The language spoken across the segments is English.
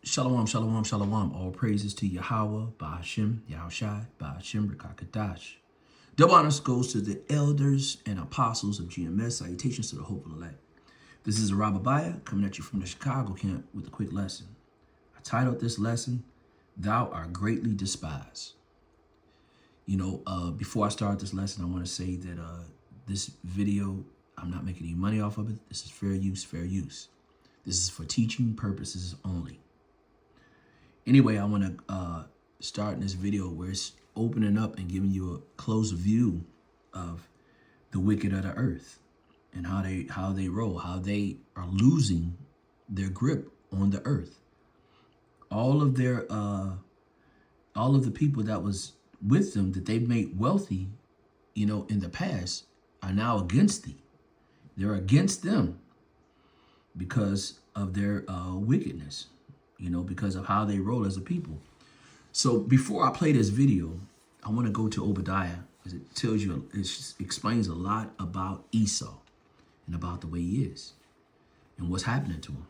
Shalom, shalom, shalom. All praises to Yahweh, Ba'ashem, Yahushai, Ba'ashem, Rekakadash. Double honors goes to the elders and apostles of GMS. Salutations to the hope of the elect. This is Arabiah coming at you from the Chicago camp with a quick lesson. I titled this lesson, Thou Art Greatly Despised. Before I start this lesson, I want to say that this video, I'm not making any money off of it. This is fair use, fair use. This is for teaching purposes only. Anyway, I want to start in this video where it's opening up and giving you a closer view of the wicked of the earth and how they roll, how they are losing their grip on the earth. All of the people that was with them that they made wealthy, in the past are now against thee. They're against them because of their wickedness. Because of how they roll as a people. So before I play this video, I want to go to Obadiah because it tells you, it explains a lot about Esau and about the way he is and what's happening to him.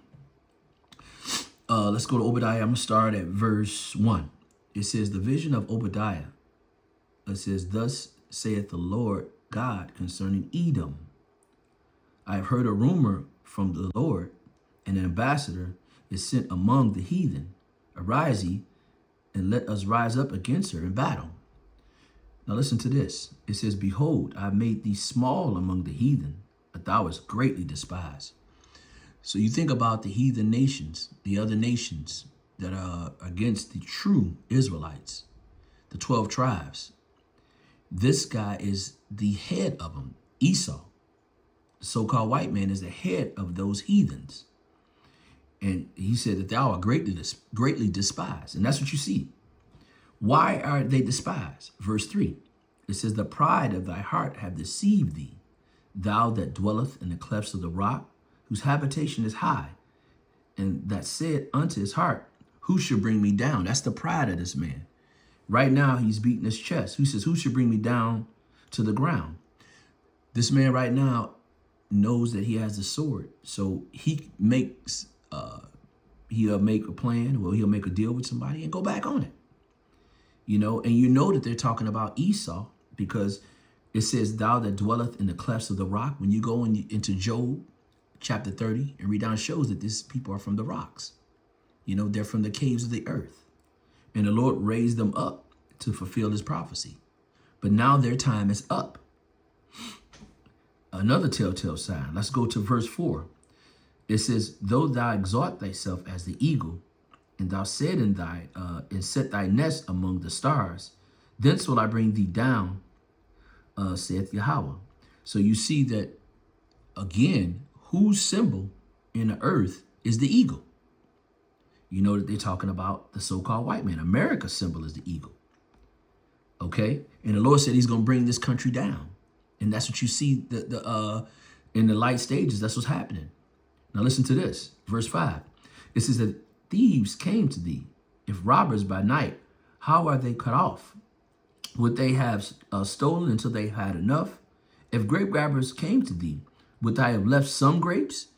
Let's go to Obadiah. I'm going to start at verse 1. It says, the vision of Obadiah. It says, thus saith the Lord God concerning Edom. I have heard a rumor from the Lord, and an ambassador is sent among the heathen. Arise ye, and let us rise up against her in battle. Now listen to this. It says, behold, I have made thee small among the heathen, but thou art greatly despised. So you think about the heathen nations, the other nations that are against the true Israelites, the 12 tribes. This guy is the head of them, Esau. The so-called white man is the head of those heathens. And he said that thou art greatly despised. And that's what you see. Why are they despised? Verse 3, it says, the pride of thy heart have deceived thee, thou that dwelleth in the clefts of the rock, whose habitation is high, and that said unto his heart, who shall bring me down? That's the pride of this man. Right now, he's beating his chest. Who says, who should bring me down to the ground? This man right now knows that he has the sword. So he makes... he'll make a plan, well, he'll make a deal with somebody and go back on it. And that they're talking about Esau because it says, thou that dwelleth in the clefts of the rock. When you go into Job chapter 30 and read down, shows that these people are from the rocks. They're from the caves of the earth. And the Lord raised them up to fulfill his prophecy. But now their time is up. Another telltale sign. Let's go to verse 4. It says, though thou exalt thyself as the eagle, and thou said and set thy nest among the stars, thence will I bring thee down, saith Yahweh. So you see that, again, whose symbol in the earth is the eagle? You know that they're talking about the so-called white man. America's symbol is the eagle. Okay? And the Lord said he's going to bring this country down. And that's what you see in the light stages. That's what's happening. Now listen to this, verse 5. It says that thieves came to thee, if robbers by night, how are they cut off? Would they have stolen until they had enough? If grape grabbers came to thee, would I have left some grapes?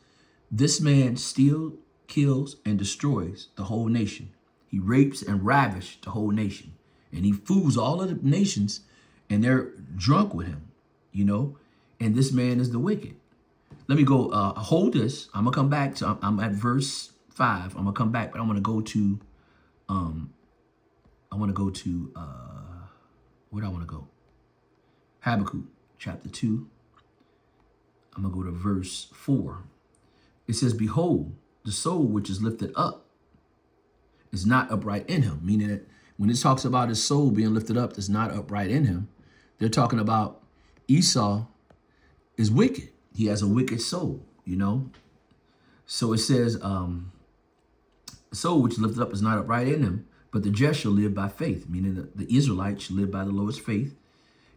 This man steals, kills, and destroys the whole nation. He rapes and ravishes the whole nation. And he fools all of the nations, and they're drunk with him, And this man is the wicked. Let me go hold this. I'm going to come back to, I'm at verse 5. I'm going to come back, but I want to go to, where do I want to go? Habakkuk chapter 2. I'm going to go to verse 4. It says, behold, the soul which is lifted up is not upright in him. Meaning that when it talks about his soul being lifted up, that's not upright in him. They're talking about Esau is wicked. He has a wicked soul, So it says, soul which lifted up is not upright in him, but the just shall live by faith, meaning that the Israelites shall live by the Lord's faith.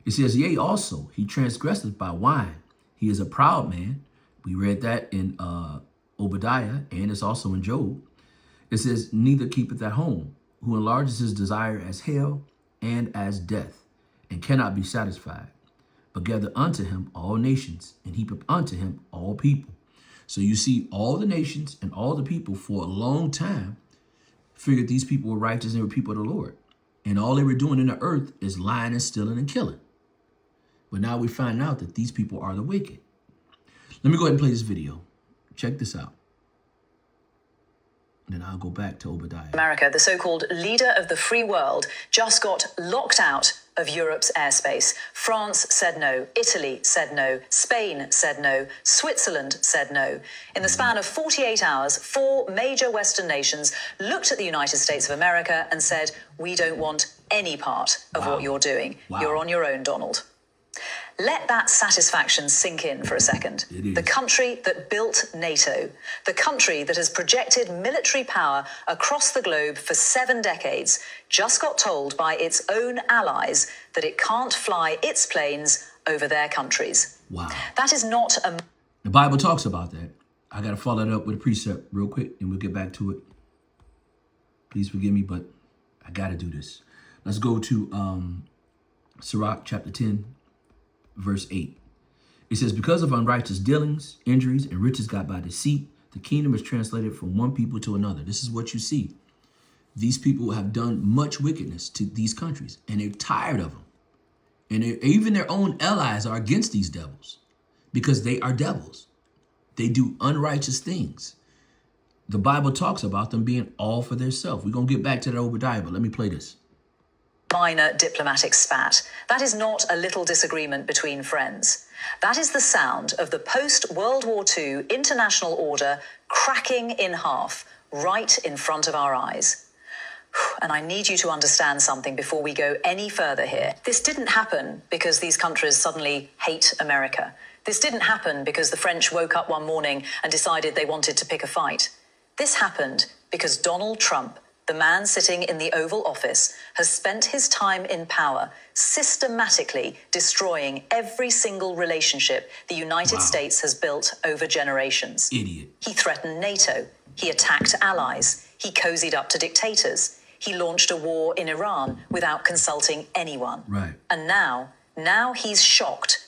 It says, yea, also, he transgresseth by wine. He is a proud man. We read that in Obadiah, and it's also in Job. It says, neither keepeth at home, who enlarges his desire as hell and as death, and cannot be satisfied. But gather unto him all nations, and heap up unto him all people. So you see all the nations and all the people for a long time figured these people were righteous and were people of the Lord. And all they were doing in the earth is lying and stealing and killing. But now we find out that these people are the wicked. Let me go ahead and play this video. Check this out. Then I'll go back to Obadiah. America, the so-called leader of the free world, just got locked out of Europe's airspace. France said no, Italy said no, Spain said no, Switzerland said no. In the span of 48 hours, 4 major Western nations looked at the United States of America and said, we don't want any part of what you're doing. You're on your own, Donald. Let that satisfaction sink in for a second. The country that built NATO, the country that has projected military power across the globe for 7 decades, just got told by its own allies that it can't fly its planes over their countries. Wow. That is not a... The Bible talks about that. I got to follow it up with a precept real quick, and we'll get back to it. Please forgive me, but I got to do this. Let's go to Sirach chapter 10. Verse 8. It says, because of unrighteous dealings, injuries, and riches got by deceit, the kingdom is translated from one people to another. This is what you see. These people have done much wickedness to these countries, and they're tired of them. And even their own allies are against these devils because they are devils. They do unrighteous things. The Bible talks about them being all for themselves. We're going to get back to that Obadiah, but let me play this. Minor diplomatic spat. That is not a little disagreement between friends. That is the sound of the post-World War II international order cracking in half right in front of our eyes. And I need you to understand something before we go any further here. This didn't happen because these countries suddenly hate America. This didn't happen because the French woke up one morning and decided they wanted to pick a fight. This happened because Donald Trump, the man sitting in the Oval Office, has spent his time in power systematically destroying every single relationship the United States has built over generations. Idiot. He threatened NATO. He attacked allies. He cozied up to dictators. He launched a war in Iran without consulting anyone. Right. And now he's shocked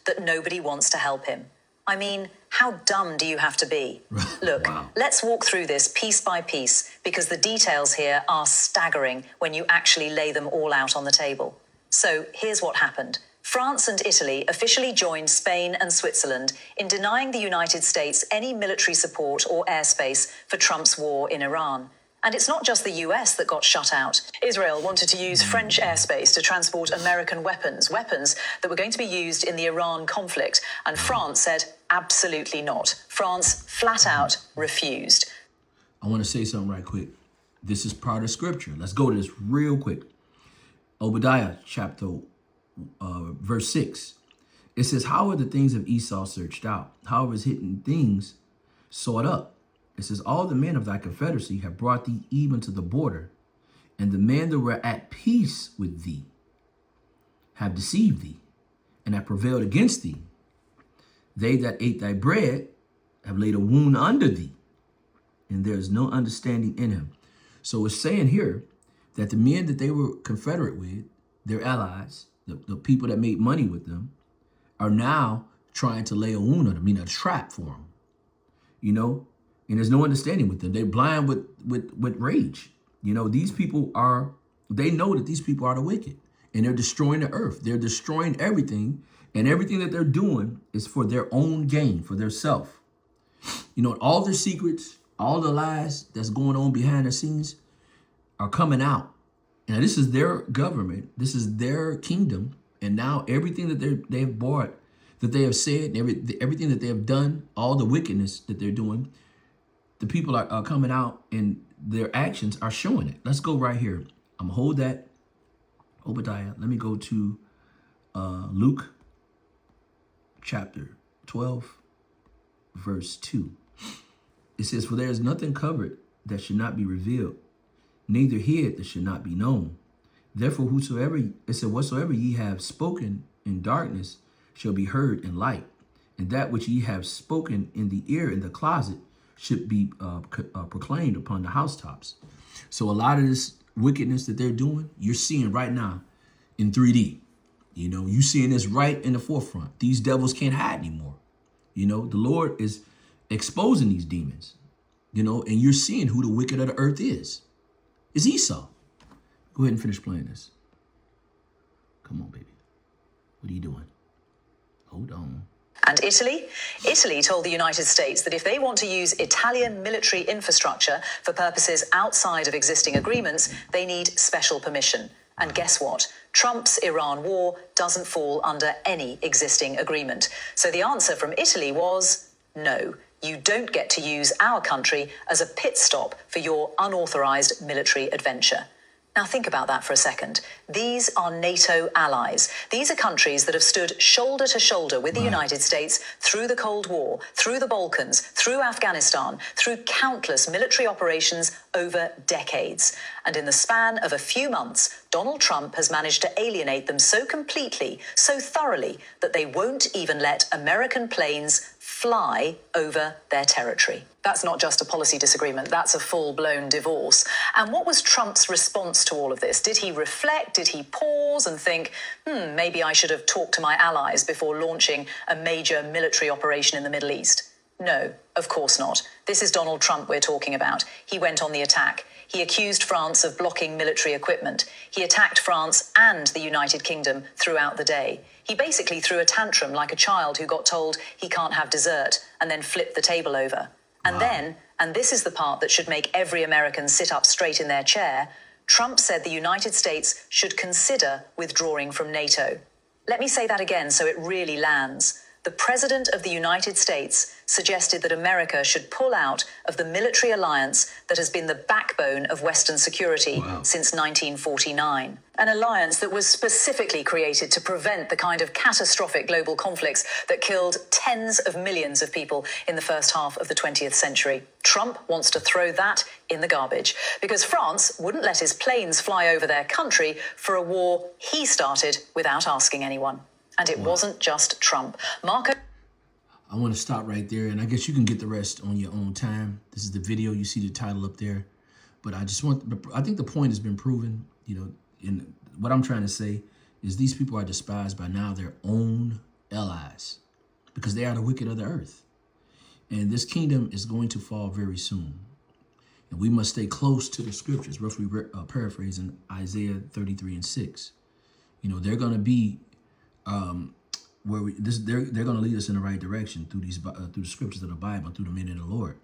that nobody wants to help him. I mean, how dumb do you have to be? Look, let's walk through this piece by piece because the details here are staggering when you actually lay them all out on the table. So here's what happened. France and Italy officially joined Spain and Switzerland in denying the United States any military support or airspace for Trump's war in Iran. And it's not just the US that got shut out. Israel wanted to use French airspace to transport American weapons that were going to be used in the Iran conflict. And France said, absolutely not. France flat out refused. I want to say something right quick. This is part of scripture. Let's go to this real quick. Obadiah chapter verse 6. It says, how are the things of Esau searched out? How are his hidden things sought up? It says, all the men of thy confederacy have brought thee even to the border, and the men that were at peace with thee have deceived thee, and have prevailed against thee. They that ate thy bread have laid a wound under thee, and there is no understanding in him. So it's saying here that the men that they were confederate with, their allies, the people that made money with them, are now trying to lay a wound on them, a trap for them, And there's no understanding with them. They're blind with rage. These people they know that these people are the wicked. And they're destroying the earth. They're destroying everything. And everything that they're doing is for their own gain, for their self. All their secrets, all the lies that's going on behind the scenes are coming out. Now, this is their government. This is their kingdom. And now everything that they have bought, that they have said, everything that they have done, all the wickedness that they're doing, the people are coming out and their actions are showing it. Let's go right here. I'm going to hold that, Obadiah. Let me go to Luke chapter 12, verse 2. It says, for there is nothing covered that should not be revealed, neither hid that should not be known. Therefore, whatsoever ye have spoken in darkness shall be heard in light. And that which ye have spoken in the ear in the closet should be proclaimed upon the housetops. So a lot of this wickedness that they're doing, you're seeing right now in 3D. You seeing this right in the forefront. These devils can't hide anymore. The Lord is exposing these demons. You know, and you're seeing who the wicked of the earth is. It's Esau. Go ahead and finish playing this. Come on, baby. What are you doing? Hold on. And Italy? Italy told the United States that if they want to use Italian military infrastructure for purposes outside of existing agreements, they need special permission. And guess what? Trump's Iran war doesn't fall under any existing agreement. So the answer from Italy was no. You don't get to use our country as a pit stop for your unauthorized military adventure. Now think about that for a second. These are NATO allies. These are countries that have stood shoulder to shoulder with the United States through the Cold War, through the Balkans, through Afghanistan, through countless military operations over decades. And in the span of a few months, Donald Trump has managed to alienate them so completely, so thoroughly, that they won't even let American planes fly over their territory. That's not just a policy disagreement, that's a full-blown divorce. And what was Trump's response to all of this? Did he reflect? Did he pause and think, maybe I should have talked to my allies before launching a major military operation in the Middle East? No, of course not. This is Donald Trump we're talking about. He went on the attack. He accused France of blocking military equipment. He attacked France and the United Kingdom throughout the day. He basically threw a tantrum like a child who got told he can't have dessert and then flipped the table over. And then, and this is the part that should make every American sit up straight in their chair, Trump said the United States should consider withdrawing from NATO. Let me say that again so it really lands. The President of the United States suggested that America should pull out of the military alliance that has been the backbone of Western security since 1949. An alliance that was specifically created to prevent the kind of catastrophic global conflicts that killed tens of millions of people in the first half of the 20th century. Trump wants to throw that in the garbage because France wouldn't let his planes fly over their country for a war he started without asking anyone. And it wasn't just Trump. I want to stop right there, and I guess you can get the rest on your own time. This is the video. You see the title up there. But I think the point has been proven. You know, in what I'm trying to say is these people are despised by now their own allies because they are the wicked of the earth. And this kingdom is going to fall very soon. And we must stay close to the scriptures, roughly paraphrasing Isaiah 33:6. You know, they're going to be they're going to lead us in the right direction through through the scriptures of the Bible, through the men of the Lord.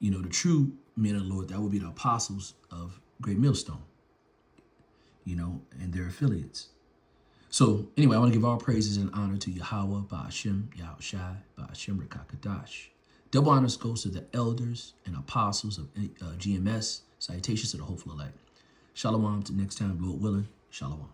You know, the true men of the Lord, that will be the apostles of Great Millstone, you know, and their affiliates. So anyway, I want to give all praises and honor to Yahweh, Ba'ashem, Yahushai, Ba'ashem Rekakadash. Double honors goes to the elders and apostles of GMS. Salutations to the hopeful elect. Shalom to next time, Lord willing. Shalom.